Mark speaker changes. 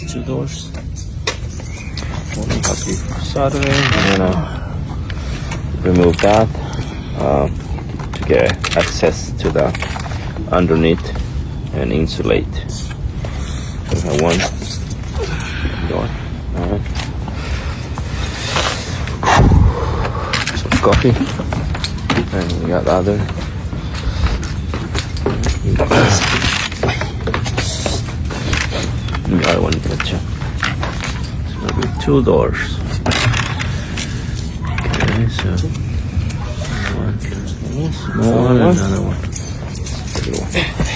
Speaker 1: these two doors. One has to be for soldering. I'm gonna remove that to get access to the underneath and insulate. So I have one door. Alright. Some coffee. And we got the other. The other one, gotcha. So maybe two doors. Okay, so one small one and another one. Big one.